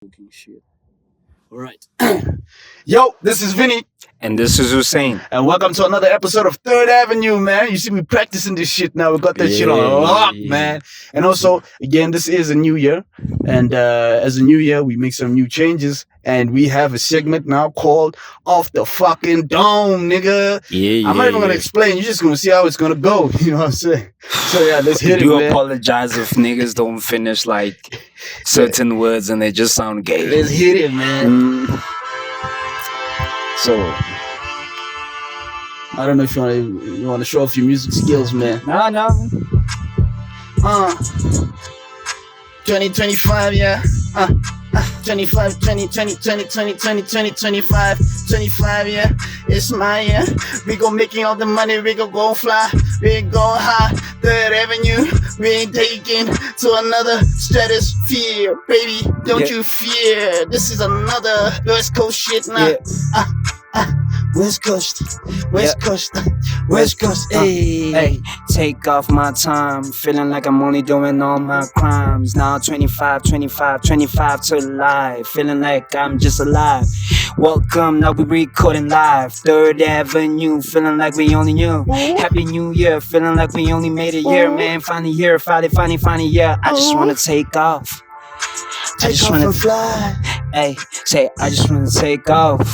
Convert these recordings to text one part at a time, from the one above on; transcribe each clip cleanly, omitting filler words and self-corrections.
Fucking shit. All right. Yo, this is Vinny, And this is Hussein. and welcome to another episode of Third Avenue, man. You see, we practicing this shit now. We got that shit on lock, Yeah. man. And also, again, this is a new year, and as a new year, we make some new changes, and we have a segment now called "Off the Fucking Dome," nigga. I'm not even gonna explain. You're just gonna see how it's gonna go. You know what I'm saying? So yeah, let's hit it, Do man. apologize if niggas don't finish like certain words and they just sound gay. Let's hit it, man. Mm, So, I don't know if you want to show off your music skills, man. no. 2025, yeah. 25, 20, 20, 20, 20, 20, 20, 25, 25, yeah. It's my year. We gon' making all the money, we gon' go fly, we go high. Third Avenue, we ain't taking to another stratosphere, baby. Don't Yeah. you fear. This is another West Coast shit now. Yeah. West Coast, West Coast, West Coast, hey. Hey, take off my time. Feeling like I'm only doing all my crimes. Now 25 to life. Feeling like I'm just alive. Welcome, now we recording live. Third Avenue, feeling like we only knew. Happy New Year, feeling like we only made a year, man. Finally here, finally, yeah. I just wanna take off. I Take just off wanna, and fly, hey, say, I just wanna take off.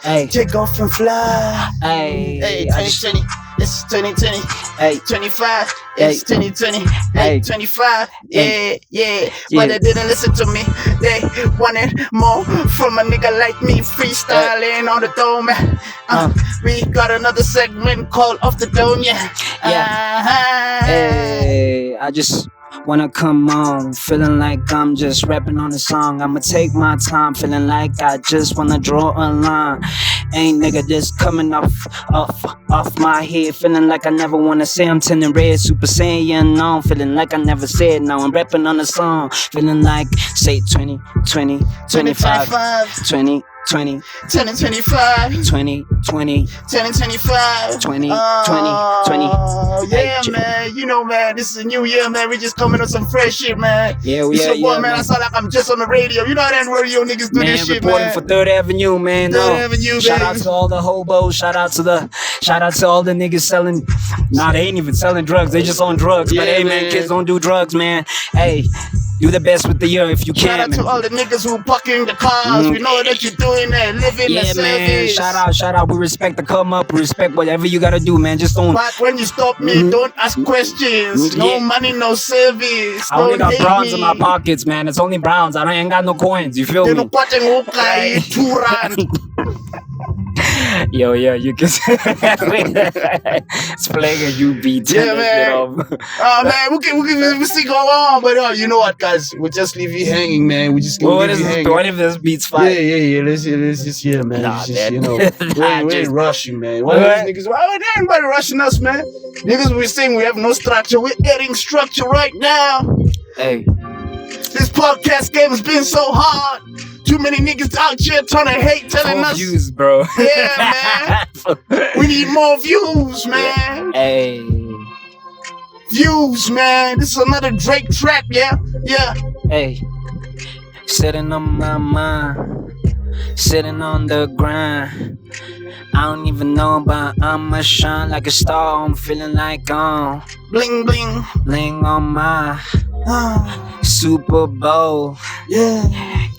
Hey, take off and fly. hey, Hey, I just, 2020, it's 2020. hey, 25, it's 2020. Hey. Hey, 25, yeah. Yeah. But they didn't listen to me. They wanted more from a nigga like me, freestyling on the dome. We got another segment called Off the Dome, yeah. Yeah. Hey, I just wanna come on, feeling like I'm just rapping on a song. I'ma take my time, feeling like I just wanna draw a line. Ain't nigga just coming off my head, feeling like I never wanna say I'm turning red, Super Saiyan. No, feeling like I never said no. I'm rapping on a song, feeling like say 20, 20, 25, 20, 20, 2025, 20, 20, 2025, 20, 20, 20. Yeah, Hey, man. You know, man, this is a new year, man. We just coming on some fresh shit, man. Yeah, It's your boy, man. I man. sound like I'm just on the radio. You know how that radio niggas do Man, this shit, reporting man. for Third Avenue, man. Third No. Avenue, Shout out baby. to all the hobos. Shout out to all the niggas selling. Nah, they ain't even selling drugs. They just on drugs. But Yeah, hey, man, man. kids don't do drugs, man. Hey, do the best with the year if you Shout can, out to man. all the niggas who parking the cars. We know that you're doing that, living Yeah, the man. service. Shout out. We respect the come up. We respect whatever you gotta do, man. Just don't. But when you stop me, don't ask questions. No Yeah. money, no service. I only Don't got hate browns me. in my pockets, man. It's only browns. I ain't got no coins. You feel They me? don't watch and walk like 2 rand. Yo, you can. It's playing a U beat. Yeah, man. Man, we still go on, but you know what, guys? We'll just leave you hanging, man. We just Well, gonna leave you hanging. what if this beat's Yeah, fire? yeah. Let's just man. Nah, It's just, man. you know, Nah, we ain't just- rushing, man. Why What? these niggas? Why ain't anybody rushing us, man? Niggas, we're saying we have no structure. We're adding structure right now. Hey, This podcast game has been so hard. Too many niggas out here trying to hate, telling full us. views, bro. Yeah, We need more views, man. Hey, Views, man. This is another Drake track, yeah? Yeah. hey, sitting on my mind, sitting on the grind. I don't even know, but I'ma shine like a star. I'm feeling like Bling, bling. laying on my Ah, Super Bowl. yeah.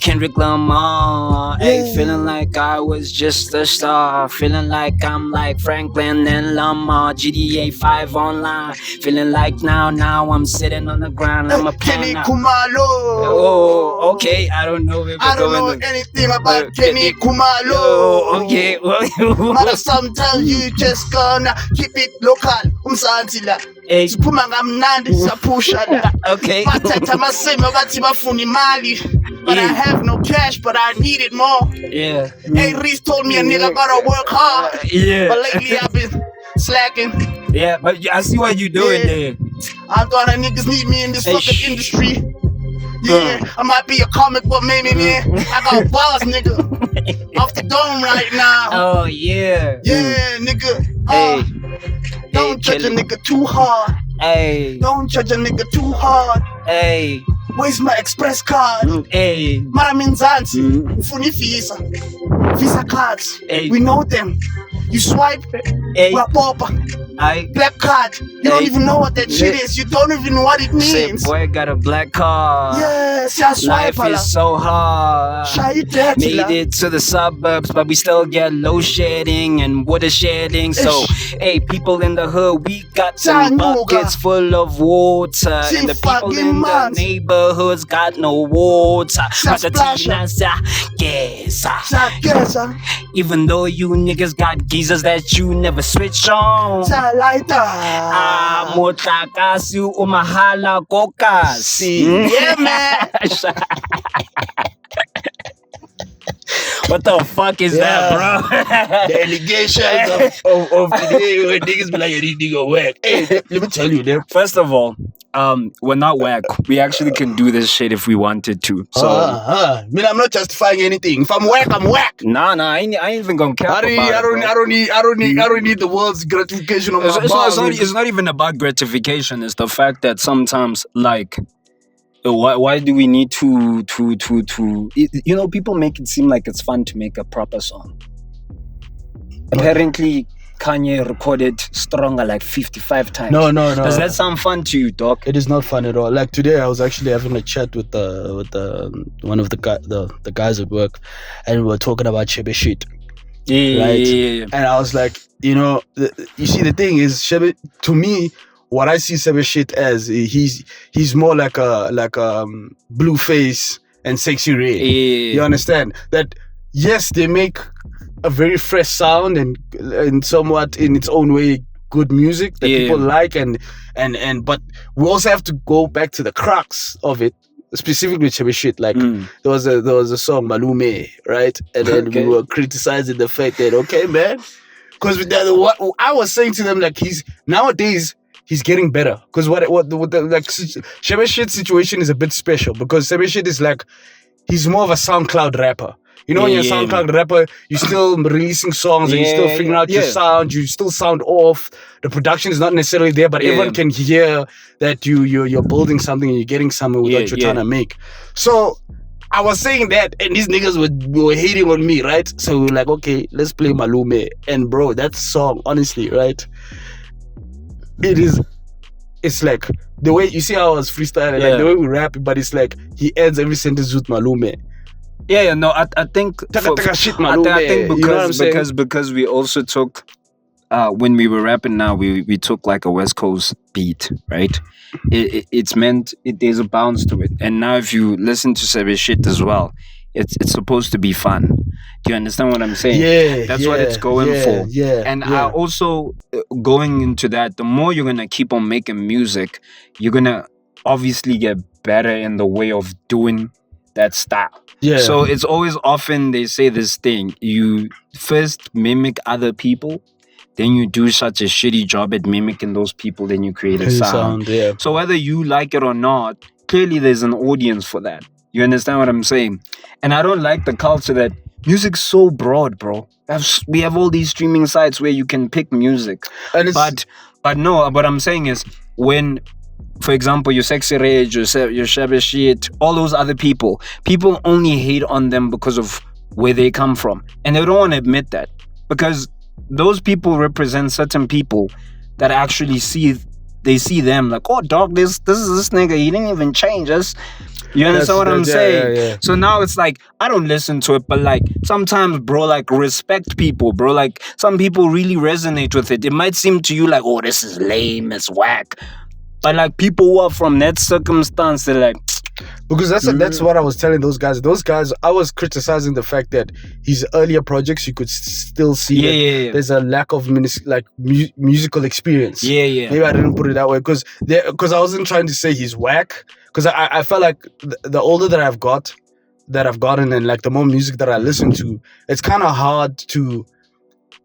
Kendrick Lamar, hey, Yeah. feeling like I was just a star. Feeling like I'm like Franklin and Lamar. GTA 5 online. Feeling like now I'm sitting on the ground. I'm a Kenny plan. Kumalo. Oh, okay. I don't know if I don't know going to. anything about Kenny- Kenny Kumalo. Oh, okay. But sometimes you just gonna keep it local. Umzansi la. Hey, Siphuma ngamnandi sapusha la. okay. Bathatha amasimo bathi bafuna imali. But I Yeah. have no cash, but I need it more. Yeah. Hey, Reese told me a nigga gotta work hard. Yeah. But lately I've been slacking. Yeah, but I see what you're doing Yeah. there. I thought that niggas need me in this Hey, fucking industry. Yeah, I might be a comic, but maybe man, I got bars, nigga. Off the dome right now. Oh, yeah. Yeah, nigga. Hey. Don't judge a Kelly. nigga too hard. Hey. Don't judge a nigga too hard. Hey. Where's my express card? Hey. Mara Minzansi, Mm. Ufuni Visa cards. Hey. We know them. You swipe, Hey. Wapopa, black card. You don't Hey. even know what that shit is. You don't even know what it Say, means. boy, got a black car. Yes, yeah, swipe. Life is so hard. Shy it Made it to the suburbs, but we still get low shedding and water shedding. So, hey, people in the hood, we got some Sanuka. buckets full of water, and the people Fucking in the months. neighborhoods got no water. Splash. Yes, even though you niggas got geezers that you never switch on. Ah, motlakasi umahala kokasi. Yeah, man. What the fuck is that, bro? The allegations of today where niggas be like, "You nigga whack." Hey, let me tell you, them. First of all, we're not whack. We actually can do this shit if we wanted to. So, I mean, I'm not justifying anything. If I'm whack, I'm whack. nah, I ain't even gonna care I about don't, it. I don't need the world's gratification of my It's not even about gratification. It's the fact that sometimes, like, why do we need to you know, people make it seem like it's fun to make a proper song. Apparently Kanye recorded Stronger like 55 times. No. Does that sound fun to you, Doc? It is not fun at all. Like today, I was actually having a chat with one of the guys at work, and we were talking about Shebe shit. Yeah. And I was like, you know, you see, the thing is, Shebe, to me, what I see Shebe shit as, he's more like a Blueface and Sexy Red. Yeah. You understand that? Yes, they make a very fresh sound and somewhat in its own way good music that people like, and but we also have to go back to the crux of it, specifically with Shebe shit. Like there was a song Malume, right? And then we were criticizing the fact that, okay, man, because what I was saying to them, like, nowadays he's getting better, because what the like Shebe shit situation is a bit special, because Shebe shit is like, he's more of a SoundCloud rapper. You know, when you're a SoundCloud rapper, you're still releasing songs and you're still figuring out your sound. You still sound off. The production is not necessarily there, but everyone can hear that you're building something and you're getting somewhere with what you're trying to make. So I was saying that, and these niggas were hating on me, right? So we were like, okay, let's play Malume. And bro, that song, honestly, right? It's like the way you see how I was freestyling, like the way we rap, but it's like he ends every sentence with Malume. I think because we also took when we were rapping now, we took like a West Coast beat, right? It's meant there's a bounce to it. And now if you listen to Shebe shit as well, it's supposed to be fun. Do you understand what I'm saying? Yeah. That's what it's going for. Yeah. And I also going into that, the more you're gonna keep on making music, you're gonna obviously get better in the way of doing that style. Yeah. So it's always often they say this thing: you first mimic other people, then you do such a shitty job at mimicking those people, then you create a sound. Yeah. So whether you like it or not, clearly there's an audience for that. You understand what I'm saying? And I don't like the culture that music's so broad, bro. We have all these streaming sites where you can pick music. And but no, what I'm saying is, when, for example, your Sexy Red, your Shebe shit, all those other people only hate on them because of where they come from. And they don't want to admit that, because those people represent certain people that actually see them like, oh, dog, this is this nigga, he didn't even change us. You understand what I'm saying? Yeah. So now it's like, I don't listen to it, but like sometimes, bro, like respect people, bro. Like some people really resonate with it. It might seem to you like, oh, this is lame, it's whack. But like people who are from that circumstance, they're like, because that's what I was telling those guys. Those guys, I was criticizing the fact that his earlier projects, you could still see there's a lack of musical experience. Maybe I didn't put it that way because I wasn't trying to say he's whack. Because I felt like the older that I've gotten, and like the more music that I listen to, it's kind of hard to.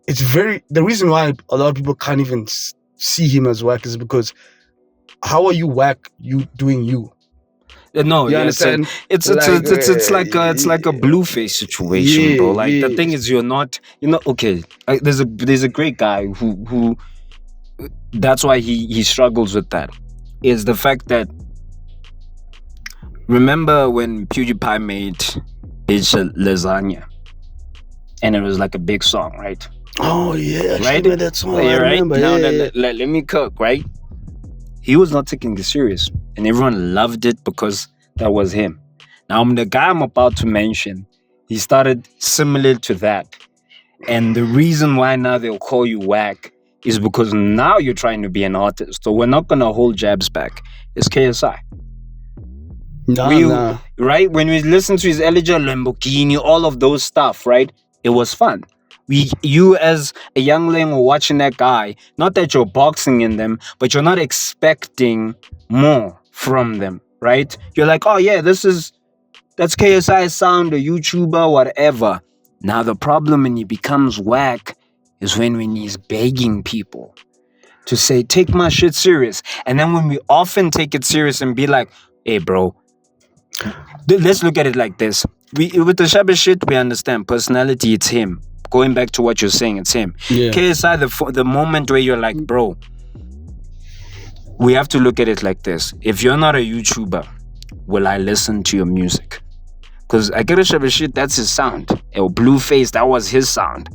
The reason why a lot of people can't even see him as whack is because how are you whack? You doing you. No, you understand? It's like a Blueface situation, bro. Like the thing is, you're not, okay. There's a great guy who that's why he struggles with that. Is the fact that Remember when PewDiePie made It's a Lasagna? And it was like a big song, right? Oh yeah, I Right? remember that song. Yeah, I right? remember. Now Yeah. let me cook, right? He was not taking it serious. And everyone loved it because that was him. Now, the guy I'm about to mention, he started similar to that. And the reason why now they'll call you whack is because now you're trying to be an artist. So we're not going to hold jabs back. It's KSI. Nah. Right? When we listen to his Elijah Lamborghini, all of those stuff, right? It was fun. You as a youngling were watching that guy, not that you're boxing in them, but you're not expecting more from them, right? You're like, oh yeah, that's KSI's sound, a YouTuber, whatever. Now the problem when he becomes whack is when he's begging people to say, take my shit serious. And then when we often take it serious and be like, hey bro, let's look at it like this. With the Shabba shit, we understand personality, it's him. Going back to what you're saying, it's him. Yeah. KSI, the moment where you're like, bro, we have to look at it like this. If you're not a YouTuber, will I listen to your music? Because I get a Shabba shit, that's his sound. Or Blueface, that was his sound.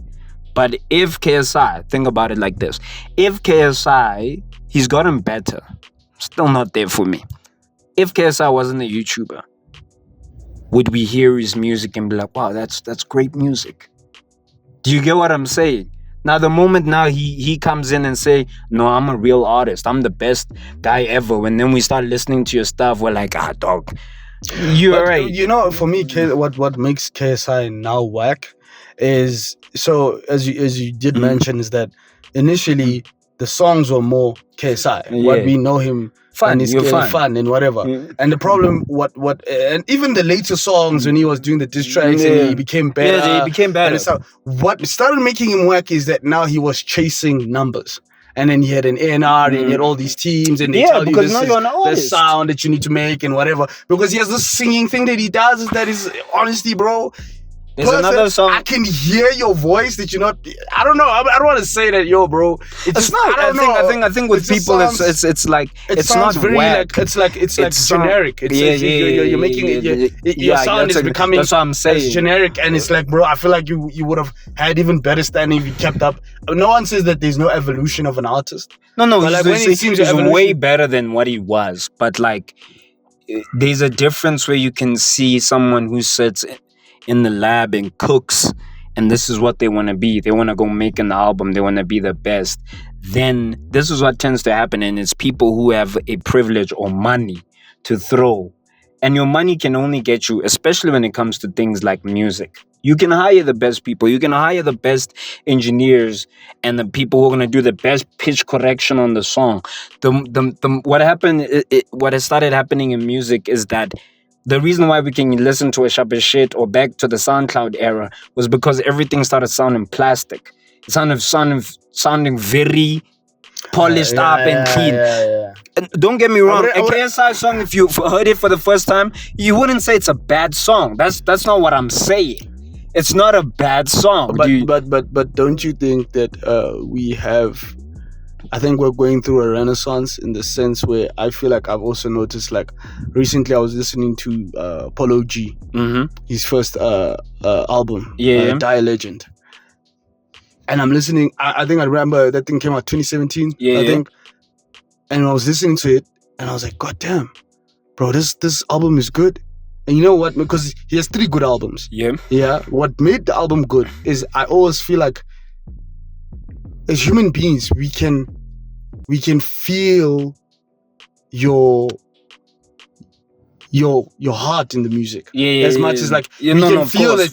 But if KSI, think about it like this. If KSI, he's gotten better. Still not there for me. If KSI wasn't a YouTuber, would we hear his music and be like, wow, that's great music? Do you get what I'm saying? Now, the moment now he comes in and say, no, I'm a real artist. I'm the best guy ever. When then we start listening to your stuff, we're like, dog, you're right. You know, for me, what makes KSI now whack is, so as you did mention, is that initially the songs were more KSI. What we know him Fun, and his you're fun and whatever. Yeah. And the problem, and even the later songs when he was doing the diss tracks and he became better. Yeah, he became better. And so what started making him whack is that now he was chasing numbers. And then he had an A&R and he had all these teams and they tell you because this now is you're an the artist. sound that you need to make and whatever. Because he has this singing thing that he does that is, honestly, bro, There's another song. I can hear your voice that you're not. I don't know. I don't want to say that, yo, bro. It's not. I think with people, it's like it's not very whack. like it's like generic. It's you're making it. Your sound is becoming. That's what I'm saying. It's generic, and it's like, bro, I feel like you would have had even better standing if you kept up. No one says that there's no evolution of an artist. No, But like when it seems he's evolution- way better than what he was. But like, there's a difference where you can see someone who sits in the lab and cooks, and this is what they want to be. They want to go make an album. They want to be the best. Then this is what tends to happen, and it's people who have a privilege or money to throw. And your money can only get you, especially when it comes to things like music. You can hire the best people. You can hire the best engineers and the people who are going to do the best pitch correction on the song. What happened, what has started happening in music is that the reason why we can listen to a Shabba shit or back to the SoundCloud era was because everything started sounding plastic. It sounding very polished up and clean. And don't get me wrong, a KSI song, if you heard it for the first time, you wouldn't say it's a bad song. That's not what I'm saying. It's not a bad song. But don't you think that we have? I think we're going through a renaissance in the sense where I feel like I've also noticed, like recently I was listening to Polo G, his first album, Die Legend. And I'm listening, I think I remember that thing came out 2017, I think. And I was listening to it and I was like, God damn, bro, this album is good. And you know what? Because he has 3 good albums. Yeah. What made the album good is I always feel like as human beings, we can feel your heart in the music. As much as like we can feel that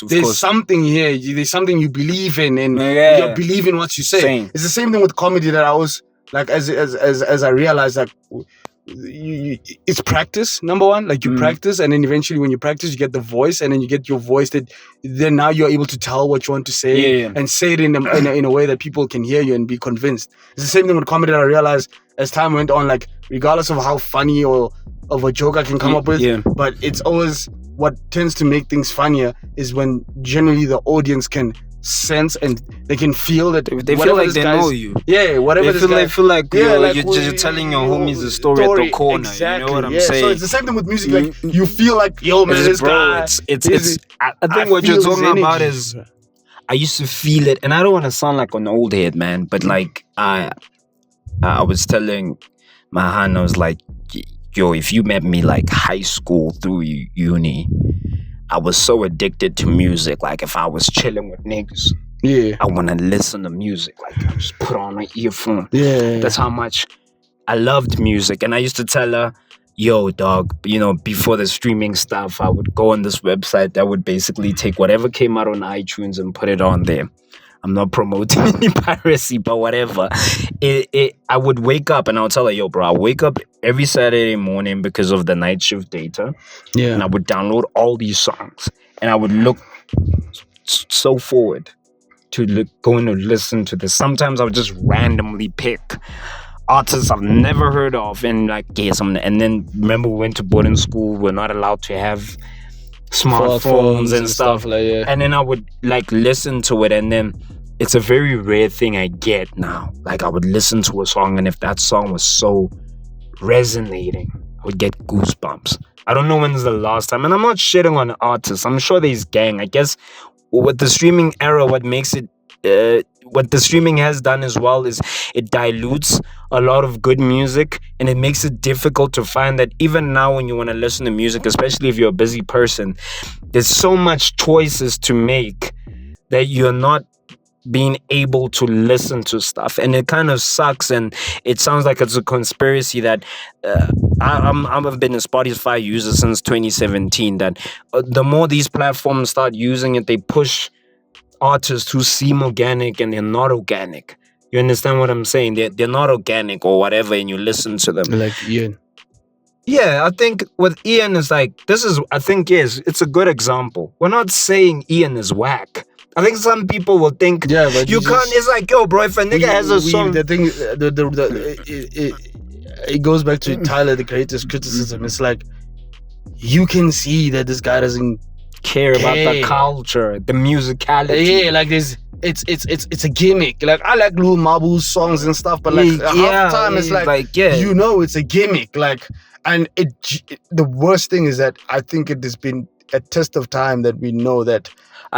there's something here, there's something you believe in, and you believe in what you say. Same. It's the same thing with comedy that I was like, as I realized, like it's practice, number one. Like you practice, and then eventually when you practice, you get the voice, and then you get your voice that then now you're able to tell what you want to say and say it in a way that people can hear you and be convinced. It's the same thing with comedy that I realized as time went on, like regardless of how funny or of a joke I can come up with, but it's always what tends to make things funnier is when generally the audience can sense and they can feel that They feel like they know you. Yeah, whatever They feel like you're you're telling your homies a story at the corner. Exactly. You know what I'm So saying? it's the same thing with music. Like you feel like, yo, man, this guy. I think what you're talking about is, I used to feel it, and I don't want to sound like an old head, man, but like I was telling my hand, I was like, yo, if you met me like high school through uni, I was so addicted to music. Like if I was chilling with niggas, Yeah. I want to listen to music. Like I just put on an earphone. Yeah. That's how much I loved music. And I used to tell her, yo, dog, you know, before the streaming stuff, I would go on this website that would basically take whatever came out on iTunes and put it on there. I'm not promoting any piracy, but whatever. I would wake up and I'll tell her, yo, bro, I wake up every Saturday morning because of the night shift data. Yeah. And I would download all these songs. And I would look so forward to going to listen to this. Sometimes I would just randomly pick artists I've never heard of and like get some. And then remember we went to boarding school. We're not allowed to have smartphones and stuff. Like, yeah. And then I would like listen to it, and then it's a very rare thing I get now. Like I would listen to a song, and if that song was so resonating, I would get goosebumps. I don't know when's the last time, and I'm not shitting on artists. I'm sure there's gang. I guess with the streaming era, what makes it what the streaming has done as well is it dilutes a lot of good music, and it makes it difficult to find that even now when you want to listen to music, especially if you're a busy person, there's so much choices to make that you're not being able to listen to stuff, and it kind of sucks. And it sounds like it's a conspiracy that I've been a Spotify user since 2017, that the more these platforms start using it, they push artists who seem organic and they're not organic. You understand what I'm saying? They're not organic or whatever, and you listen to them. Like Ian. Yeah, I think with Ian is like, yes, it's a good example. We're not saying Ian is whack. I think some people will think, Yeah, but you can't. It's like, yo, bro, if a nigga has a song, The thing, it goes back to Tyler the Creator's criticism. It's like you can see that this guy doesn't care about the culture, the musicality. Yeah, like there's it's a gimmick. Like I like Lil Mabu's songs and stuff, but like half the time it's like you know it's a gimmick. Like, and the worst thing is that I think it has been a test of time that we know that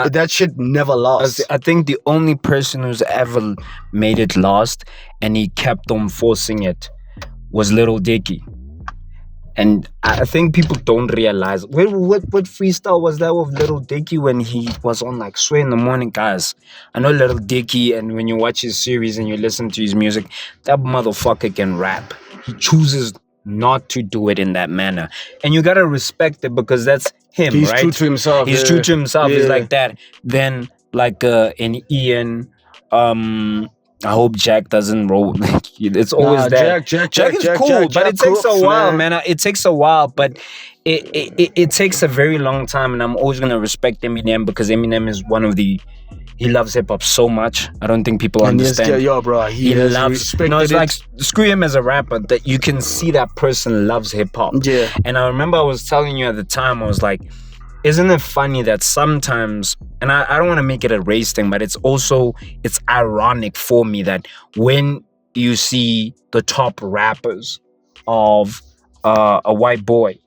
that shit never lost. I think the only person who's ever made it last and he kept on forcing it was Little Dicky. And I think people don't realize what freestyle was that with Little Dicky when he was on like Sway in the Morning, guys. I know Little Dicky, and when you watch his series and you listen to his music, that motherfucker can rap. He chooses not to do it in that manner, and you gotta respect it because that's him. He's right? true to himself. He's true to himself. Yeah. He's like that. Then like an Ian. I hope Jack doesn't roll. It's always that. Jack is cool, but it takes a while, man. It takes a while, but it takes a very long time, and I'm always gonna respect Eminem because Eminem is one of the. He loves hip hop so much. I don't think people understand. Yo, bro, he loves. No, it's like screw him as a rapper. That you can see that person loves hip hop. Yeah. And I remember I was telling you at the time, I was like, isn't it funny that sometimes, and I don't want to make it a race thing, but it's ironic for me that when you see the top rappers of a white boy,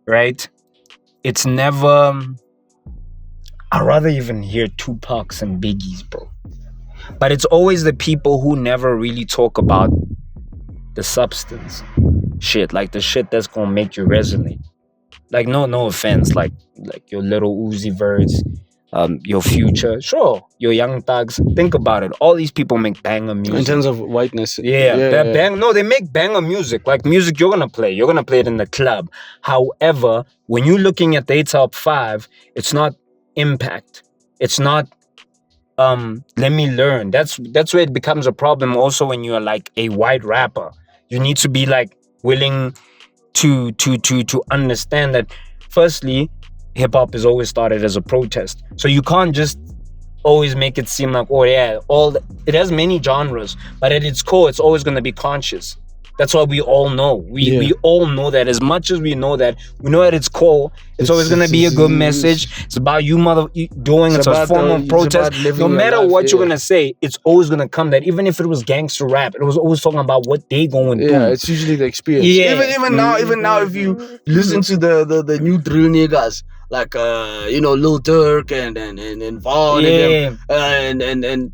right? It's never, I'd rather even hear Tupac's and Biggie's, bro. But it's always the people who never really talk about the substance shit, like the shit that's gonna make you resonate. Like no offense, like your Little Uzi Verts, your Future, sure, your Young Thugs. Think about it. All these people make banger music. In terms of whiteness, they make banger music. Like music you're gonna play it in the club. However, when you're looking at the top 5, it's not impact. It's not let me learn. That's where it becomes a problem. Also, when you're like a white rapper, you need to be like willing to understand that firstly, hip-hop is always started as a protest. So you can't just always make it seem like, it has many genres, but at its core, it's always going to be conscious. That's what we all know. We all know that. As much as we know that at its core, it's always gonna be a good message. It's about you doing it's a form of protest. No matter what you're gonna say, it's always gonna come that. Even if it was gangster rap, it was always talking about what they going through. Yeah, it's usually the experience. Yeah. Even now, if you listen to the new drill niggas, like Lil Durk and Vaughn and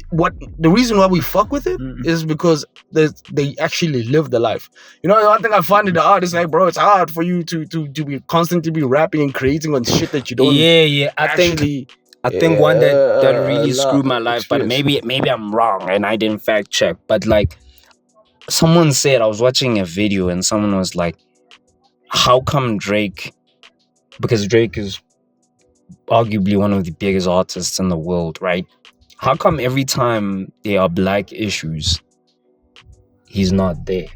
what the reason why we fuck with it is because they actually live the life. One thing I find in the art is like, bro, it's hard for you to be constantly be rapping and creating on shit that you don't. I think one that really screwed my life, but maybe I'm wrong and I didn't fact check. But like someone said, I was watching a video and someone was like, how come Drake? Because Drake is arguably one of the biggest artists in the world, right? How come every time there are black issues, he's not there?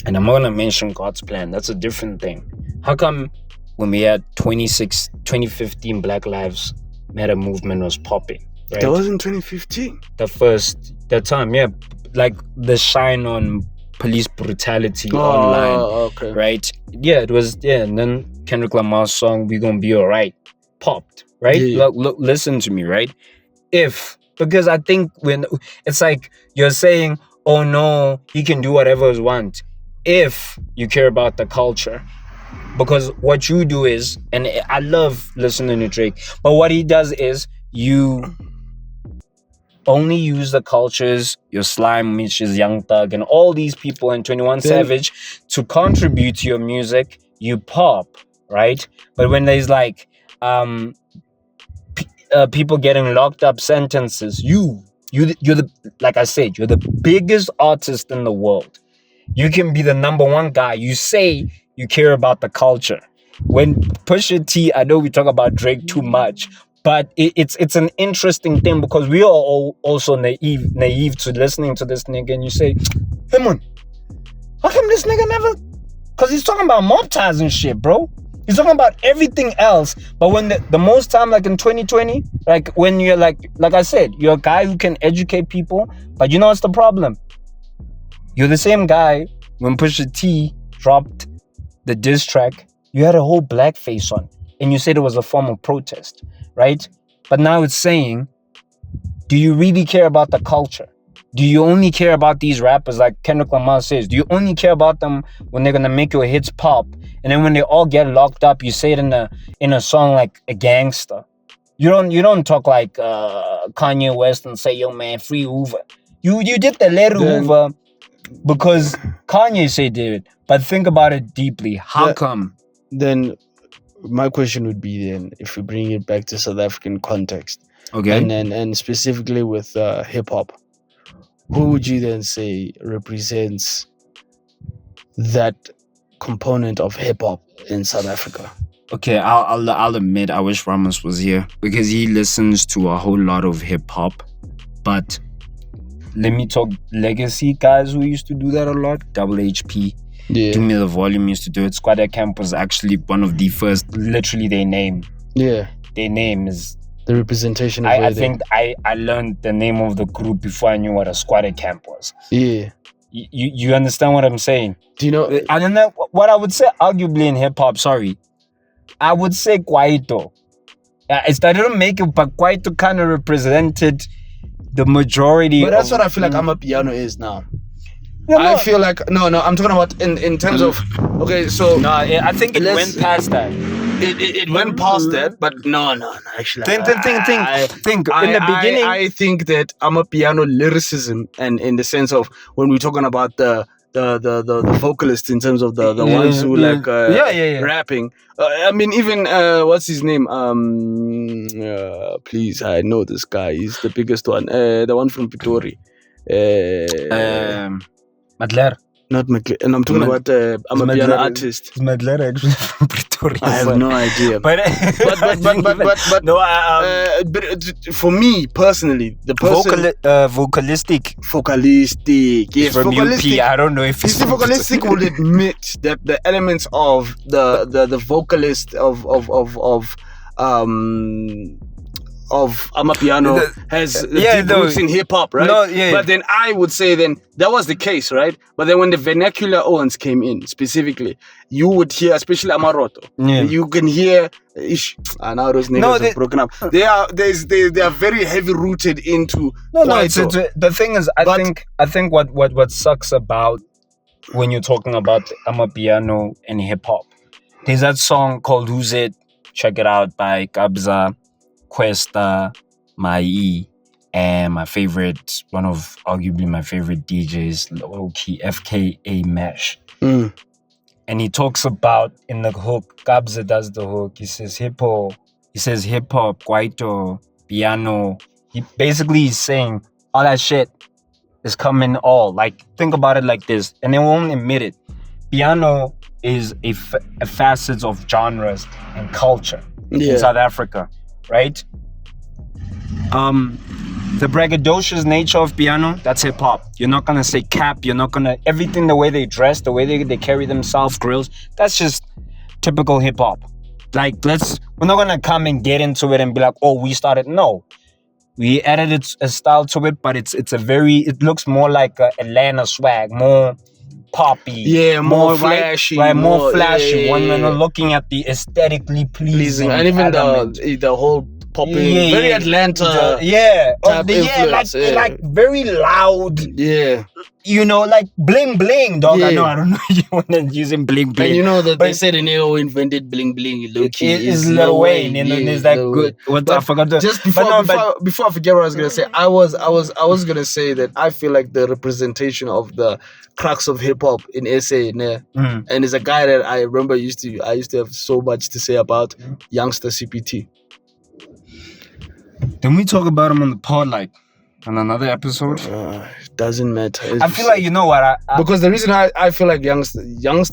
And I'm not gonna mention God's Plan. That's a different thing. How come when we had 2015 Black Lives Matter movement was popping, right? That was in 2015. That time, yeah. Like the shine on police brutality online, okay. Right? Yeah, it was, and then Kendrick Lamar's song, We Gonna Be Alright, popped, right? Yeah. Look, listen to me, right? Because I think when it's like you're saying, oh no, he can do whatever he wants if you care about the culture. Because what you do is, and I love listening to Drake, but what he does is you only use the cultures, your Slime, which is Young Thug, and all these people and 21 Savage to contribute to your music. You pop, right? But when there's like people getting locked up sentences, you're the, like I said, you're the biggest artist in the world. You can be the number one guy. You say you care about the culture. When Pusha T, I know we talk about Drake too much, but it's an interesting thing because we are all also naive to listening to this nigga, and you say, hey man, how come this nigga never? Because he's talking about mob ties and shit, bro. He's talking about everything else. But when the most time, like in 2020, like when you're like I said, you're a guy who can educate people, but you know what's the problem? You're the same guy when Pusha T dropped the diss track, you had a whole blackface on, and you said it was a form of protest, right? But now it's saying, do you really care about the culture? Do you only care about these rappers like Kendrick Lamar says? Do you only care about them when they're gonna make your hits pop? And then when they all get locked up, you say it in a song like a gangster. You don't talk like Kanye West and say, yo man, free Hoover. You did the letter Hoover because Kanye said it. But think about it deeply. How come? Then my question would be then, if we bring it back to South African context, okay, and specifically with hip hop, who would you then say represents that component of hip hop in South Africa? Okay, I'll admit I wish Ramos was here because he listens to a whole lot of hip hop, but let me talk legacy guys who used to do that a lot. Double HP. Yeah. Give Me the Volume used to do it. Squatter Camp was actually one of the first. Literally, their name. Yeah. Their name is the representation. Of I think I learned the name of the group before I knew what a Squatter Camp was. Yeah. You understand what I'm saying? Do you know? I don't know what I would say. Arguably in hip hop, sorry, I would say Kwaito. I didn't make it, but Kwaito kind of represented the majority. But that's what I feel like Amapiano is now. No, I feel like no. I'm talking about in terms of okay. So no, I think it went past that. It went past that, but no. Actually, think. In the beginning, I think that Amapiano lyricism, and in the sense of when we're talking about the vocalists in terms of the ones who rapping. I mean, even what's his name? Please, I know this guy. He's the biggest one. The one from Pitori. Madler. Not McLean. And I'm talking about Amapiano artist. Is Madler actually from Pretoria? I have no idea. But no. But for me personally, the person vocalistic. Yes, from vocalistic. UP. I don't know if it's vocalistic. Will admit that the elements of the vocalist of of Amapiano has yeah, deep roots in hip hop, right? No, yeah. But then I would say then that was the case, right? But then when the vernacular Owens came in specifically, you would hear, especially Amaroto, Yeah. you can hear. Now those niggas have broken up. They are very heavy rooted into. No. It's, Kwaito. the thing is, I think what sucks about when you're talking about Amapiano and hip hop, there's that song called "Who's It." Check it out by Kabza, Questa, Mai, and one of arguably my favorite DJs, low-key, FKA Mesh. Mm. And he talks about in the hook, Kabza does the hook, he says hip hop, Kwaito, piano. He basically is saying all that shit is coming all. Like, think about it like this, and they won't admit it. Piano is a facet of genres and culture in South Africa, right? The braggadocious nature of piano, that's hip hop. You're not gonna say cap, you're not gonna, everything, the way they dress, the way they carry themselves, grills, that's just typical hip hop. Like, we're not gonna come and get into it and be like, oh, we started. No. We added a style to it, but it looks more like a Atlanta swag, more poppy. Yeah, more flashy. Right, more flashy. Yeah, when you're looking at the aesthetically pleasing and even element. the whole popping, very Atlanta. Type influence, like very loud. Yeah. You know, like bling bling, dog. Yeah. I don't know you want to using bling bling. And you know that But they said the nigga invented bling bling. Low key, it's Lil Wayne, and is that good? What I forgot to just before I forget what I was gonna say, I was gonna say that I feel like the representation of the crux of hip hop in SA, and is a guy that I remember I used to have so much to say about, Youngster CPT. Then we talk about him on the pod, like on another episode. It doesn't matter. I feel like, you know what, because the reason I feel like youngster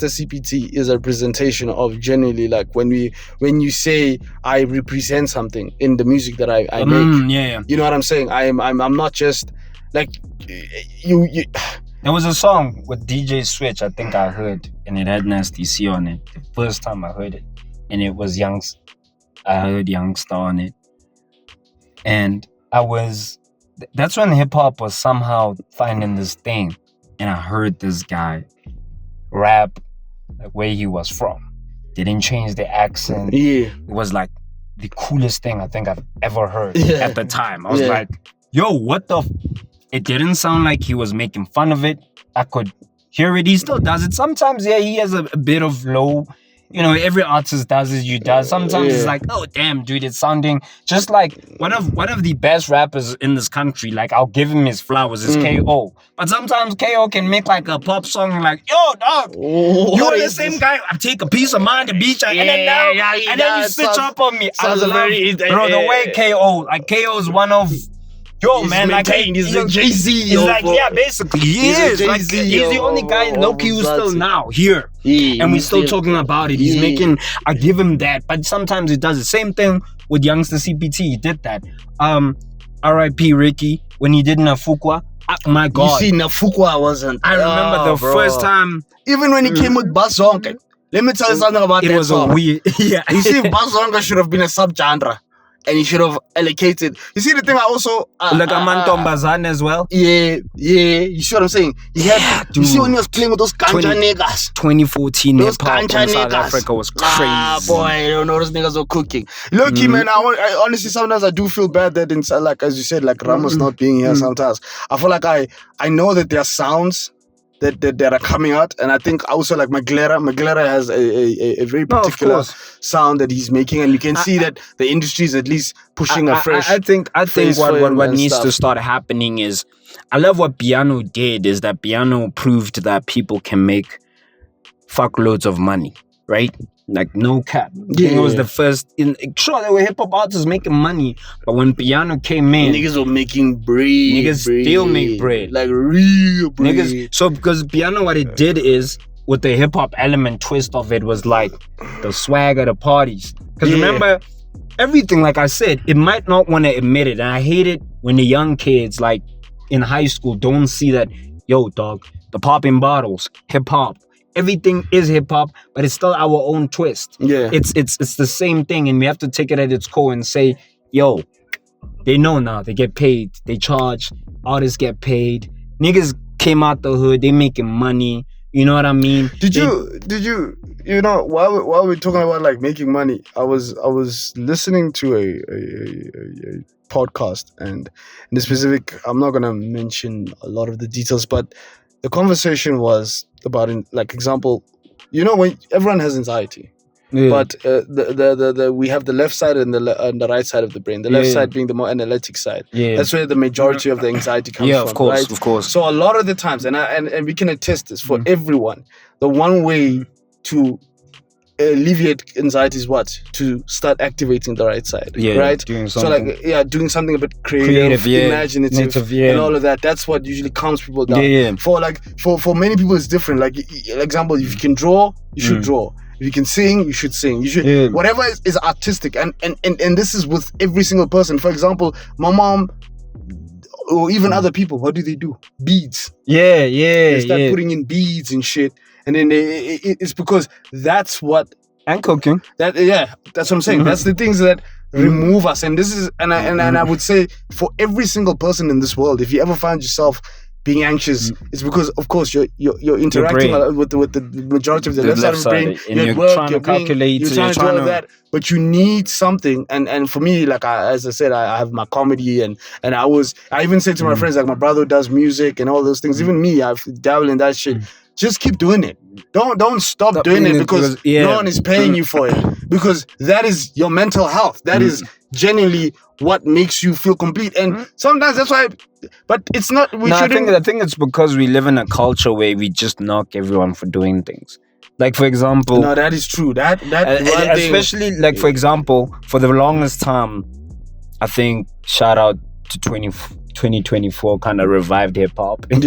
CPT is a representation of generally, like when you say I represent something in the music that I make. Yeah. You know what I'm saying? I'm not just like you. There was a song with DJ Switch I think I heard, and it had Nasty C on it. The first time I heard it, and it was I heard Youngster on it, and that's when hip hop was somehow finding this thing, and I heard this guy rap like where he was from. Didn't change the accent. Yeah. It was like the coolest thing I think I've ever heard at the time. I was like, yo, what the it didn't sound like he was making fun of it. I could hear it. He still does it. Sometimes, he has a bit of low. You know, every artist does as you does. Sometimes it's like, oh damn, dude, it's sounding just like one of the best rappers in this country. Like, I'll give him his flowers, is KO. But sometimes KO can make like a pop song and like, yo, dog, you're the same guy. I take a piece of mine to beat you, and then you switch up on me. Bro, the way KO is one of. Yo, he's man, he's a Jay-Z. He's like, basically, he is. Like, he's the only guy in low-key who's still now here. And we're still talking about it. He's making, I give him that. But sometimes he does the same thing with Youngster CPT. He did that. R.I.P. Ricky, when he did Nafukwa. My God. You see, Nafukwa wasn't. I remember the first time. Even when he came with Bazonka. Let me tell you something about that song. It was a weird. You see, Bazonka should have been a subgenre. And he should have allocated. You see the thing I also like Amantombazane as well. Yeah. You see what I'm saying? He had. You see when he was playing with those ganja niggas. 2014 Those hip hop in ganja South niggas. Africa was crazy. Boy, I don't know, those niggas were cooking. Low-key, man, I honestly sometimes I do feel bad that inside, like as you said, like Ramos not being here sometimes. I feel like I know that there are sounds that are coming out, and I think also like Maglera has a very particular sound that he's making, and you can see that the industry is at least pushing a fresh. I think what needs stuff. to start happening is, I love what Piano did, is that Piano proved that people can make fuckloads of money, right? Like, no cap. It was the first. Sure, there were hip hop artists making money, but when Piano came in, niggas were making bread. Niggas still make bread, like real bread. Niggas. So because Piano, what it did is, with the hip hop element twist of it, was like the swag of the parties. Because remember, everything, like I said, it might not want to admit it, and I hate it when the young kids, like in high school, don't see that. Yo, dog, the popping bottles, hip hop. Everything is hip hop, but it's still our own twist. Yeah, it's the same thing, and we have to take it at its core and say, yo, they know now. They get paid. They charge. Artists get paid. Niggas came out the hood. They making money. You know what I mean? Did you while we're talking about like making money, I was listening to a podcast, and in the specific, I'm not gonna mention a lot of the details, but the conversation was about, like, example, when everyone has anxiety. Yeah. But the we have the left side and the right side of the brain. The left Yeah. side being the more analytic side. Yeah. That's where the majority of the anxiety comes from. Of course, right? of course. So a lot of the times, and we can attest this for everyone, the one way to alleviate anxiety is what? To start activating the right side. Yeah, right? doing So something. like, doing something a bit creative, yeah. imaginative, Yeah. and all of that. That's what usually calms people down. Yeah. For many people it's different. Like, example, if you can draw, you should draw. If you can sing, you should sing. You should whatever is artistic, and this is with every single person. For example, my mom, or even other people, what do? Beads. Yeah. They start putting in beads and shit, and then it's because that's what And cooking. that's what I'm saying. That's the things that remove us, and this is and I would say for every single person in this world, if you ever find yourself being anxious, it's because, of course, you're interacting with the majority of the left side of the brain. And You're at you're work, trying to you're calculate, you're trying to do all of that, but you need something. And for me, like as I said, I have my comedy, and I even say to my friends, like my brother does music and all those things. Even me, I've dabbled in that shit. Just keep doing it. Don't stop doing it because no one is paying you for it. Because that is your mental health. That is genuinely what makes you feel complete. And sometimes that's why. But it's not. I think it's because we live in a culture where we just knock everyone for doing things. Like, for example, no, that is true. That especially like, for example, for the longest time, I think shout out to 2024 kind of revived hip hop and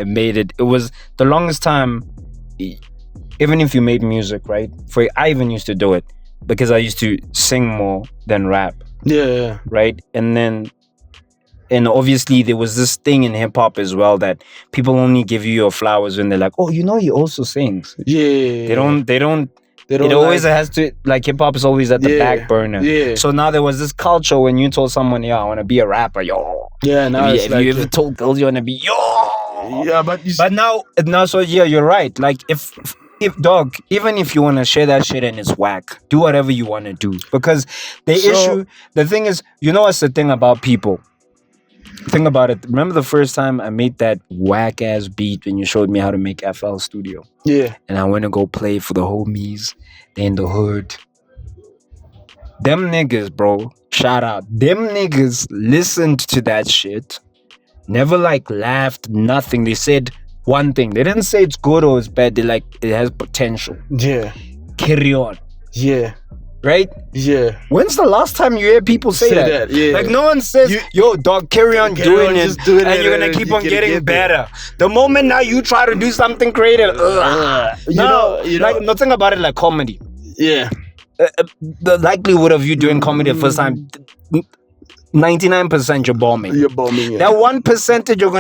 made it. It was the longest time. Even if you made music, right? I even used to do it because I used to sing more than rap. Yeah. Right, and obviously there was this thing in hip hop as well that people only give you your flowers when they're like, oh, he also sings. Yeah. They don't. It always has to, like, hip hop is always at the back burner. Yeah. So now there was this culture when you told someone, I want to be a rapper, yo. Yeah. Now if you ever told girls you want to be, yo. Yeah, but now, so yeah, you're right. Like, if dog, even if you want to share that shit and it's whack, do whatever you want to do. Because the thing is, what's the thing about people? Think about it. Remember the first time I made that whack ass beat when you showed me how to make FL Studio? Yeah. And I went to go play for the homies. They in the hood. Them niggas, bro. Shout out. Them niggas listened to that shit. Never like laughed, nothing. They said one thing. They didn't say it's good or it's bad. They like, it has potential. Yeah. Carry on. Yeah. Right? Yeah. When's the last time you hear people say that? Yeah. Like, no one says, yo, dog, carry on doing it, and you're gonna keep on getting better. The moment now you try to do something creative, like, nothing about it like comedy. Yeah. The likelihood of you doing comedy the first time, 99% you're bombing. You're bombing. Yeah. That 1% you're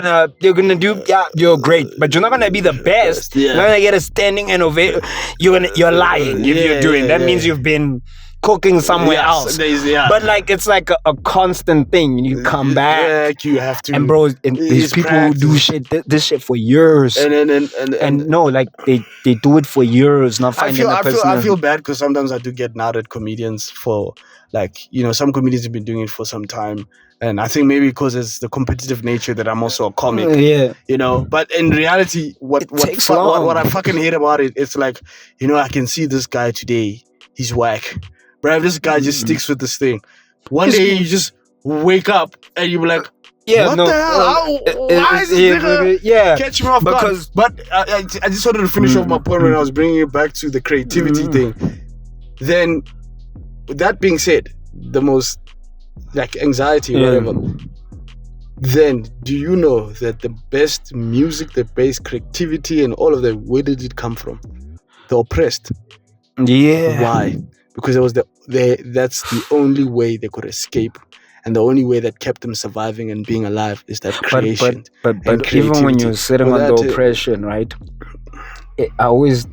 gonna do, you're great, but you're not gonna be the best. Yeah. You're not gonna get a standing ovation. You're lying if you're doing. That means you've been cooking somewhere else. But like, it's like a constant thing. You come back. You have to. And bro, these people who do this shit for years. And no, like they do it for years, not finding a person. I feel bad because sometimes I do get mad at comedians for, like, some comedians have been doing it for some time. And I think maybe because it's the competitive nature that I'm also a comic. But in reality, what I fucking hate about it, it's like, I can see this guy today, he's whack. Bro, this guy just sticks with this thing. One day you just wake up and you be like, what the hell? Why is this nigga catch me off guard? But I just wanted to finish off my point when I was bringing it back to the creativity thing. Then, with that being said, the most, like, anxiety, whatever. Then, do you know that the best music, the best creativity and all of that, where did it come from? The oppressed. Yeah. Why? Because it was that's the only way they could escape, and the only way that kept them surviving and being alive is that creation. But even when you're sitting on the oppression, right? I always,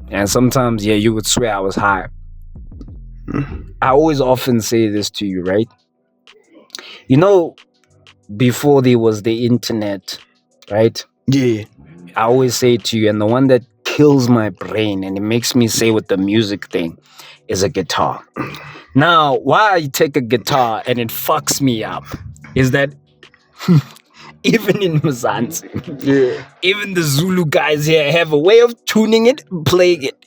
and sometimes, you would swear I was high. I always often say this to you, right? You know, before there was the internet, right? Yeah. I always say to you, and the one that kills my brain and it makes me say with the music thing is a guitar. Now, why I take a guitar and it fucks me up is that even in Mzansi, even the Zulu guys here have a way of tuning it, playing it.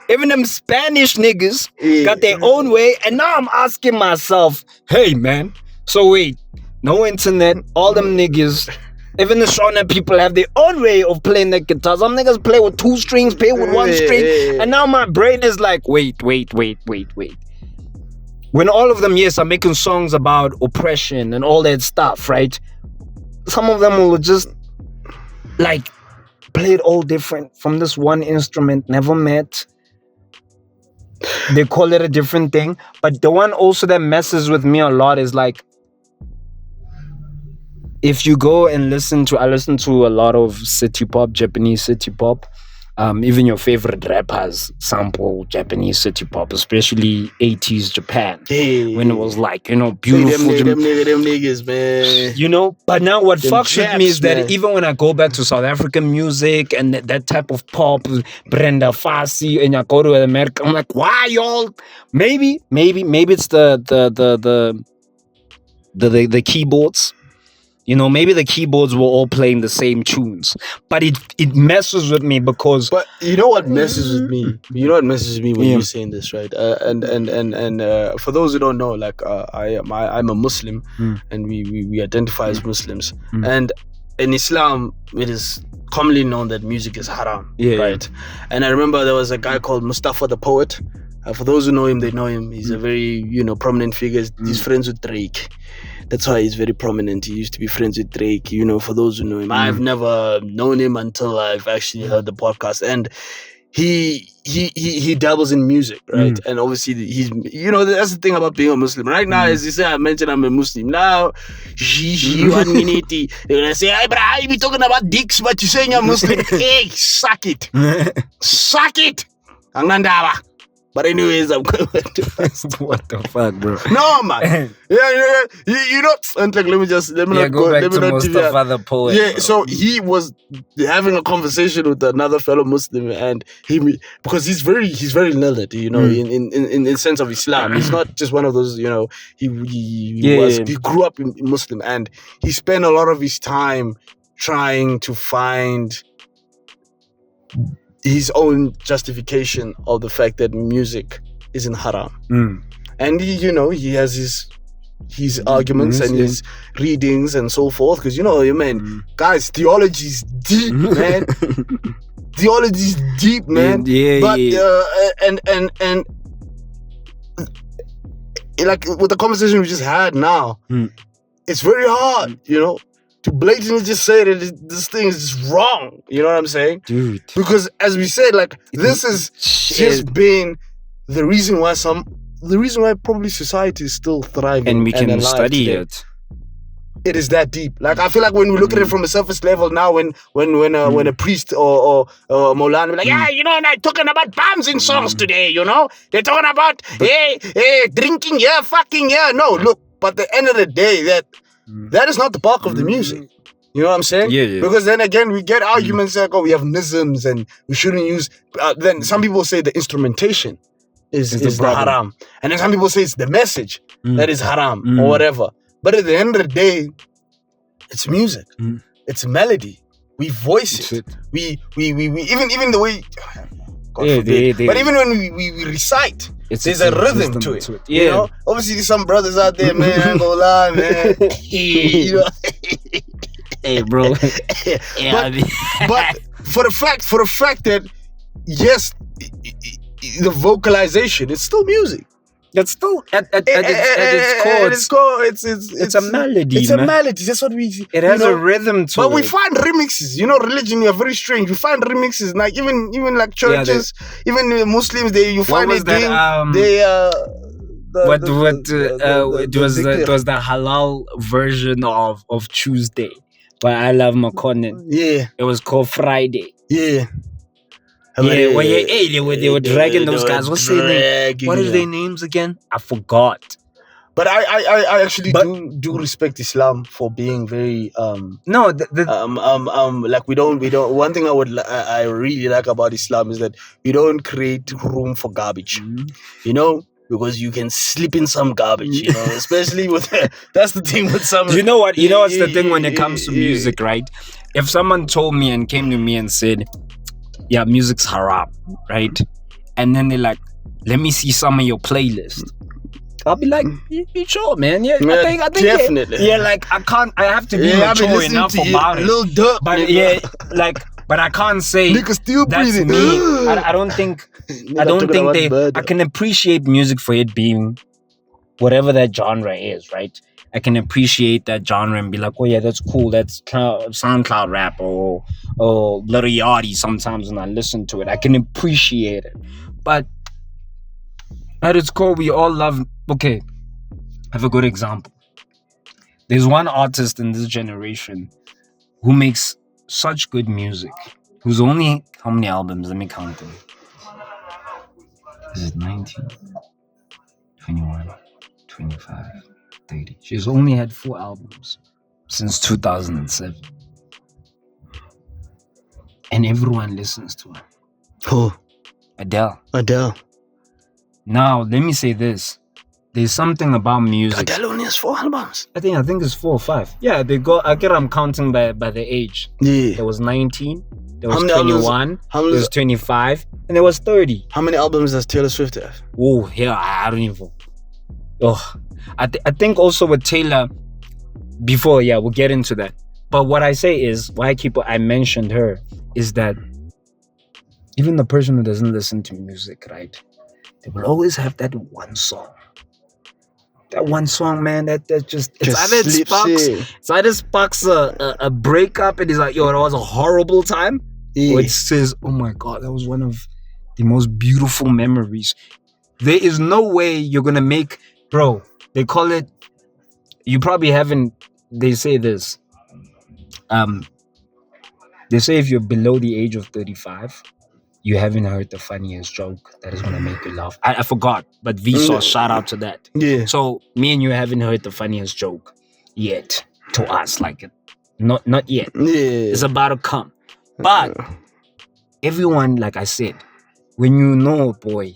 Even them Spanish niggas got their own way, and now I'm asking myself, hey man, so wait, no internet, all them niggas, even the Shona people have their own way of playing the guitar. Some niggas play with 2 strings, play with 1 string, and now my brain is like, wait. When all of them, yes, are making songs about oppression and all that stuff, right? Some of them will just like play it all different from this one instrument, never met. They call it a different thing. But the one also that messes with me a lot is like, if you go and I listen to a lot of city pop, Japanese city pop. Even your favorite rappers sample Japanese city pop, especially 80s Japan. When it was like, beautiful. Them niggas, man. But now what Them fucks with me is man. that even when I go back to South African music and that type of pop, Brenda Fassie, and I go to America, I'm like, why y'all? Maybe it's the keyboards. Maybe the keyboards were all playing the same tunes, but it messes with me because. But you know what messes with me? You know what messes with me when you're saying this, right? And for those who don't know, like I'm a Muslim, and we identify as Muslims, and in Islam it is commonly known that music is haram, right? And I remember there was a guy called Mustafa the Poet. For those who know him, they know him. He's a very prominent figure. He's friends with Drake. That's why he's very prominent. He used to be friends with Drake, for those who know him. I've never known him until I've actually heard the podcast. And he dabbles in music, right? And obviously he's, that's the thing about being a Muslim. Right now, as you say, I mentioned I'm a Muslim. Now, 1 minute, they're going to say, hey, bro, you be talking about dicks, but you're saying you're Muslim. Hey, suck it. Suck it. Angandaba. But anyways, I'm going to what the fuck, bro? No, man. And like, let me not go back to not Mustafa the Poet. Yeah, so he was having a conversation with another fellow Muslim, and because he's very learned, in the sense of Islam. He's not just one of those, he grew up in Muslim, and he spent a lot of his time trying to find his own justification of the fact that music isn't haram. And he has his arguments and his readings and so forth, because guys, theology is deep, man. Theology is deep, man. But and like with the conversation we just had now, it's very hard, to blatantly just say that this thing is just wrong. You know what I'm saying? Dude. Because as we said, like, this is just been the reason why probably society is still thriving. And we can study today. it. It is that deep. Like, I feel like when we look at it from a surface level now, when a priest or Maulana be like, they're talking about bombs in songs today, They're talking about, drinking, fucking, No, look, but at the end of the day, that is not the bulk of the music. You know what I'm saying? Yeah. Because then again, we get arguments like, we have nisms and we shouldn't use. Then some people say the instrumentation is the haram. And then some people say it's the message that is haram or whatever. But at the end of the day, it's music. It's melody. We voice it. We even the way. God forbid. But even when we recite, there's a rhythm to it. Yeah. Obviously there's some brothers out there, man, I ain't gonna lie, man. Hey, bro. But for the fact that yes, the vocalization, it's still music. It's still at its core. It's a melody. It's man. a melody. That's what we. It has a rhythm to it. But we find remixes. Religion, are very strange. We find remixes, like even like churches, even Muslims. You find it being it was the halal version of Tuesday by I Love McConnell. Yeah. It was called Friday. Yeah. They were dragging those guys. What is their names again? I forgot. But I actually do respect Islam for being very No, like we don't one thing I really like about Islam is that we don't create room for garbage, you know, because you can slip in some garbage, you know, especially with that's the thing with some. you know what's the thing when it comes to music, right? If someone told me and came to me and said, yeah, music's haram, right? And then they're like, let me see some of your playlist. I'll be like, you sure, man? Yeah, I think definitely. Yeah, like I have to be mature enough about it. Little dirt, But nigga. yeah, like, but I can't say Nigga still that's breathing. me. I don't think I can appreciate music for it being whatever that genre is, right? I can appreciate that genre and be like, oh yeah, that's cool. That's SoundCloud rap or Little Yachty. Sometimes when I listen to it, I can appreciate it. But at its core, we all love. Okay, I have a good example. There's one artist in this generation who makes such good music. Who's only how many albums? Let me count them. Is it 19, 21, 25, 30? She's only had 4 albums since 2007, and everyone listens to her. Oh, Adele. Now, let me say this. There's something about music. Adele only has 4 albums. I think it's 4 or 5. Yeah, they go. I'm counting by the age. Yeah. There was 19. There was How many 21. how many- There was 25, and there was 30. How many albums does Taylor Swift have? Oh, yeah, I don't even. Oh, I think also with Taylor. Before, yeah, we'll get into that. But what I say is, why I mentioned her is that even the person who doesn't listen to music, right? They will always have that one song. That one song, man, that just it's either sparks a breakup and it's like, yo, it was a horrible time. Yeah. Or it says, oh my God, that was one of the most beautiful memories. There is no way you're gonna make, bro, they call it, you probably haven't, they say this. They say if you're below the age of 35, you haven't heard the funniest joke that is gonna make you laugh. I forgot, but Vsauce, shout out to that. Yeah. So me and you haven't heard the funniest joke yet to us, like not yet. Yeah. It's about to come. But everyone, like I said, when you know, boy,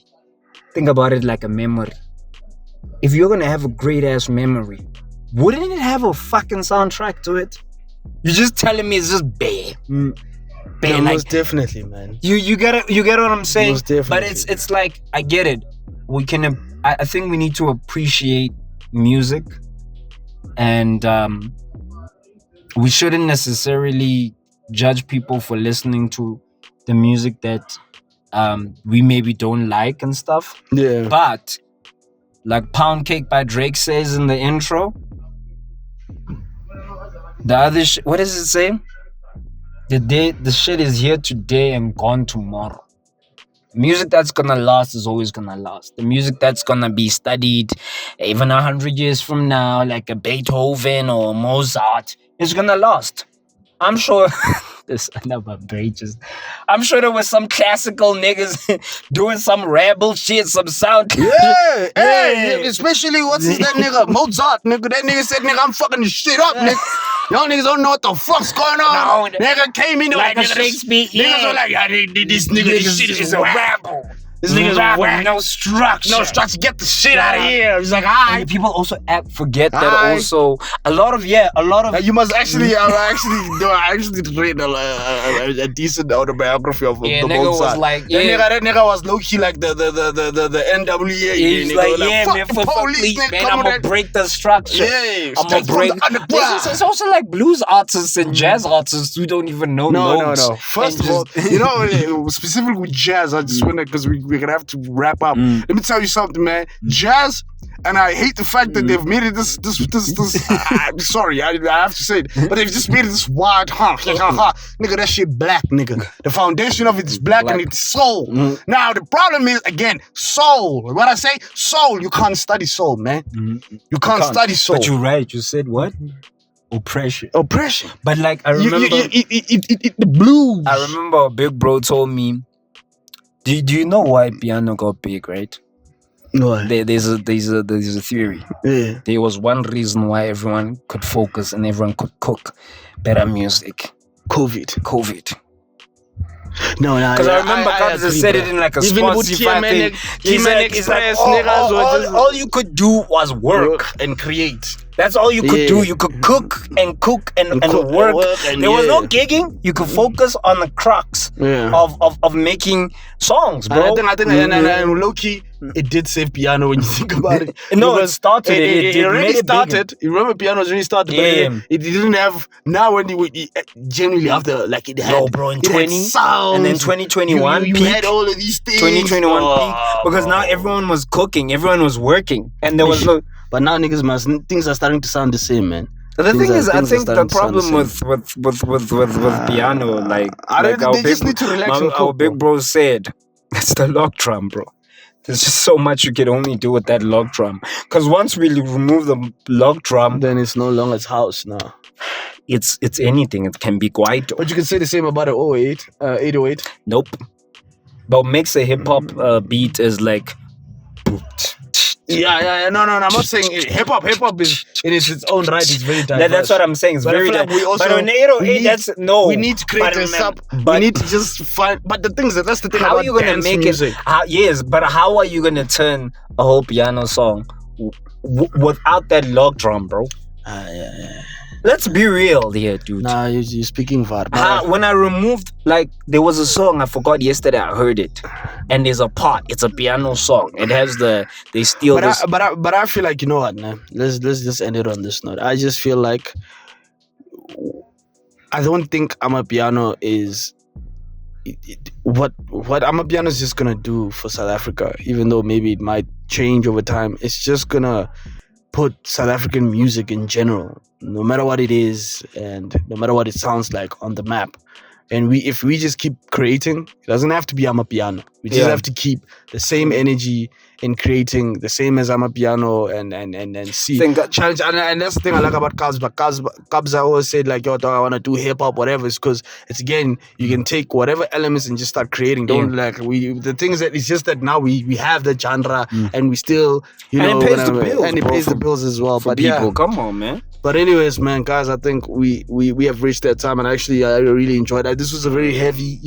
think about it like a memory. If you're gonna have a great ass memory, wouldn't it have a fucking soundtrack to it? You're just telling me it's just bad. Yeah, Like, most definitely, man. you get it, what I'm saying? Most definitely. But it's like, I get it. We can I think we need to appreciate music, and we shouldn't necessarily judge people for listening to the music that we maybe don't like and stuff. Yeah. But like Pound Cake by Drake says in the intro, the other what does it say? The shit is here today and gone tomorrow. The music that's gonna last is always gonna last. The music that's gonna be studied even 100 years from now, like a Beethoven or Mozart, is gonna last. I'm sure this another just. I'm sure there was some classical niggas doing some ramble shit, some sound. Yeah, hey, especially what's that nigga Mozart, nigga. That nigga said, nigga, I'm fucking this shit up, nigga. Y'all niggas don't know what the fuck's going on. No, nigga came in like like a Shakespeare. Niggas were like, yeah, this nigga, this shit is a ramble. This nigga's whack. No structure. No structure. Get the shit out of here. He's like, And alright. people also forget that Aye. also a lot of You must actually, I actually read a decent autobiography of Yeah, the nigga was Mozart. like, yeah. That nigga was low key like the NWA. He's nigga, like, yeah, fuck man, the for police, police, nigga, man, come I'm with gonna that- break the structure. Yeah, I'm gonna straight from break. the underground. It's also like blues artists and jazz artists who don't even know notes. No. First and of all, just- you know, specifically with jazz, I just want to, because we're gonna have to wrap up. Let me tell you something, man. Jazz, and I hate the fact that they've made it this. I'm sorry, I have to say it, but they've just made it this wild, nigga. That shit black, nigga. The foundation of it is black and it's soul. Now the problem is again soul. What I say, soul. You can't study soul, man. You can't study soul. But you're right. You said what? Oppression. Oppression. But like I remember, the blues. I remember a big bro told me, do you know why piano got big, right? Why? There's a theory. Yeah. There was one reason why everyone could focus and everyone could cook better music. COVID. No, Because I remember Kabza said it in like a Spotify thing. He's like, all you could do was work. and create. That's all you could do. You could cook and work. There was no gigging. You could focus on the crux of making songs, bro. I think and low key, it did save piano when you think about it. No, it started. It already started. You remember piano's really started, but it didn't have. Now when you generally after like it had, bro, in it 20 had sounds, and then 2021 you peak, had all of these things. 2021 peak, because now everyone was cooking, everyone was working, and there was no. But now things are starting to sound the same, man. The thing is, I think the problem with piano, like they just need to relax and our cook, big bro said, it's the log drum, bro. There's just so much you can only do with that log drum. Because once we remove the log drum, then it's no longer its house now. It's anything. It can be kwaito. But you can say the same about an 808. Nope. But makes a hip hop beat is like. Yeah. No. I'm not saying hip hop is in its own right. It's very diverse. That's what I'm saying. It's very like we also. But on 808, that's no. We need to create a sub. We need to just find. But the thing is that's the thing how about are you gonna dance make music. it? Yes, but how are you gonna turn a whole piano song without that log drum, bro? Yeah. Let's be real here, dude. Nah, you're speaking var. When I removed, like, there was a song I forgot yesterday. I heard it, and there's a part. It's a piano song. It has they steal this. But I feel like, you know what, man. Let's just end it on this note. I just feel like I don't think Amapiano is what Amapiano is just gonna do for South Africa. Even though maybe it might change over time, it's just gonna put South African music in general, no matter what it is and no matter what it sounds like, on the map. And if we just keep creating, it doesn't have to be Amapiano. We just have to keep the same energy in creating, the same as Amapiano, and see challenge. And that's the thing I like about Kabza. Kabza always said like, yo, I want to do hip hop, whatever. It's because it's, again, you can take whatever elements and just start creating. The thing is that it's just that now we have the genre and we still, and it pays the bills, and it pays the bills as well. But people, come on, man. But anyways, man, guys, I think we have reached that time, and actually I really enjoyed that. This was a very heavy,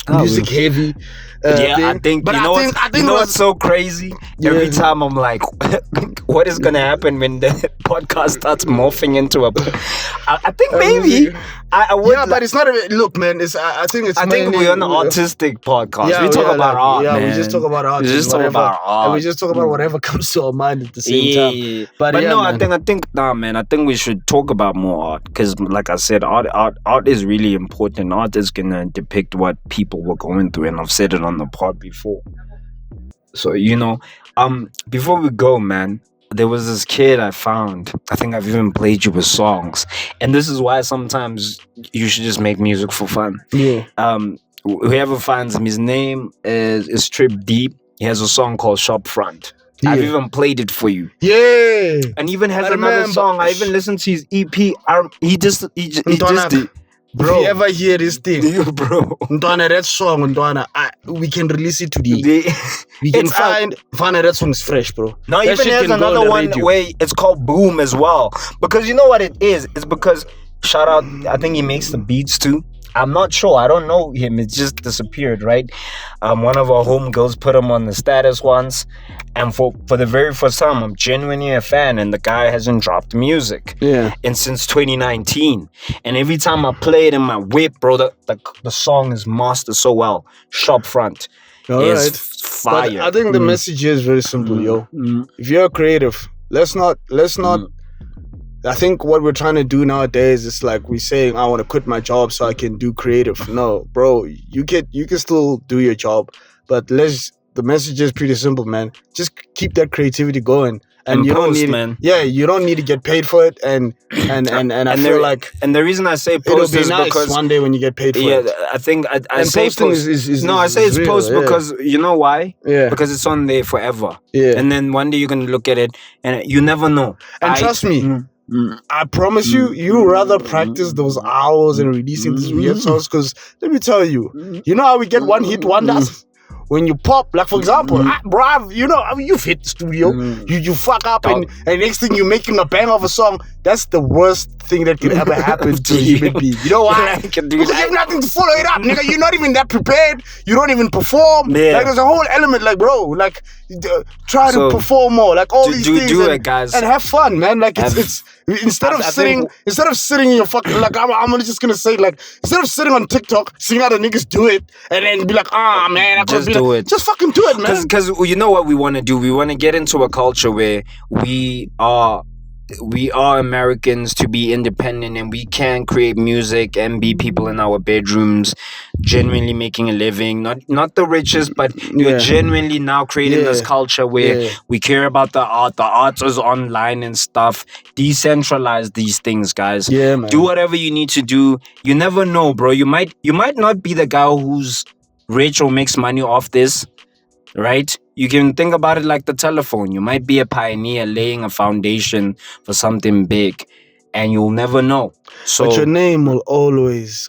music heavy. Thing. I think. But you know what's so crazy? Every time I'm like, what is gonna happen when the podcast starts morphing into a? I think maybe I would. Yeah, but it's not. Look, man. I think we're on an autistic podcast. Yeah, we talk about art. Yeah, man. we just talk about art. We just talk about art. And we just talk about whatever comes to our mind at the same time. But no, man. I think we should talk about more art, because, like I said, art is really important. Art is gonna depict what people were going through, and I've said it on the pod before. So before we go, man, there was this kid I found. I think I've even played you with songs, and this is why sometimes you should just make music for fun. Yeah. Whoever finds him, his name is Trip Deep. He has a song called Shopfront. Yeah. I've even played it for you. Yeah. And even has another song. I even listened to his EP. He just did. Bro, if you ever hear this thing, bro, Ndwana, that song, Ndwana, we can release it today. We can find that song is fresh, bro. Now even there's another one where it's called Boom as well. Because you know what it is? It's because, shout out, I think he makes the beats too. I'm not sure. I don't know him. It just disappeared, right? One of our homegirls put him on the status once. And for the very first time, I'm genuinely a fan. And the guy hasn't dropped music. Yeah. And since 2019. And every time I play it in my whip, bro, the song is mastered so well. Shopfront is fire. But I think the message here is very simple, yo. If you're a creative, let's not I think what we're trying to do nowadays is like we're saying, I want to quit my job so I can do creative. No, bro, you can still do your job, but the message is pretty simple, man. Just keep that creativity going, and you don't need, man. Yeah, you don't need to get paid for it, and I feel like, and the reason I say post is nice because one day when you get paid for it. Yeah, I think I say posting post. I say it's real, post because you know why? Yeah, because it's on there forever. Yeah, and then one day you can look at it, and you never know. And trust me. I promise you rather practice those hours and releasing these weird songs, because let me tell you, you know how we get one hit wonders? when you pop, like for example, bruv, you know, I mean, you've hit the studio, you fuck up, and next thing you're making a bang of a song. That's the worst thing that could ever happen to a human being. You know why? Because you have nothing to follow it up, nigga. You're not even that prepared. You don't even perform. Yeah. Like there's a whole element, like bro, like try to perform more, like all these things, do and, it, guys. and have fun, man. Like it's instead of sitting in your fucking, like I'm just gonna say, like instead of sitting on TikTok seeing other niggas do it and then be like, ah man, I Just could be do like, it. just fucking do it, man. Because you know what we want to do? We want to get into a culture where we are Americans to be independent, and we can create music and be people in our bedrooms, genuinely making a living. Not the richest, but you're genuinely now creating this culture where we care about the art. The art is online and stuff. Decentralize these things, guys. Yeah, man. Do whatever you need to do. You never know, bro. You might not be the guy who's rich or makes money off this, right? You can think about it like the telephone. You might be a pioneer laying a foundation for something big, and you'll never know. So But your name will always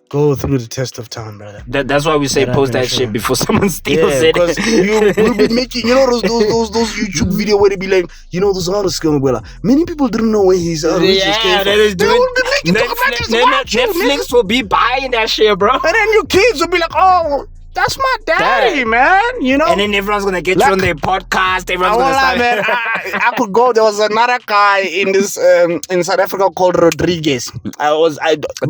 go through the test of time, brother. that's why we say That post I'm that sure. shit before someone steals Yeah, it. because you will be making, you know, those YouTube video where they be like, you know, those artists come, well, many people didn't know where his riches came from. that is They doing. will be making documentaries about you, nigga. Netflix will be buying that shit, bro. And then your kids will be like, oh, that's my daddy, Dad. man. You know? And then everyone's gonna get Like- you on their podcast. I Everyone's won't gonna lie, start. man. I could go. There was another guy in this in South Africa called Rodriguez. Bro,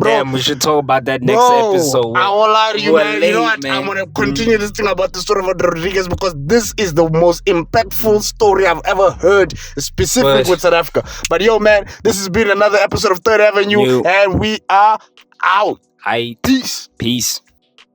Damn, we should talk about that next bro, episode. I won't lie to you, We're man. You know late, what? man. I'm gonna continue this thing about the story of Rodriguez because this is the most impactful story I've ever heard, specific But- with South Africa. But yo, man, this has been another episode of Third Avenue, You. and we are out. Hi, Peace. peace.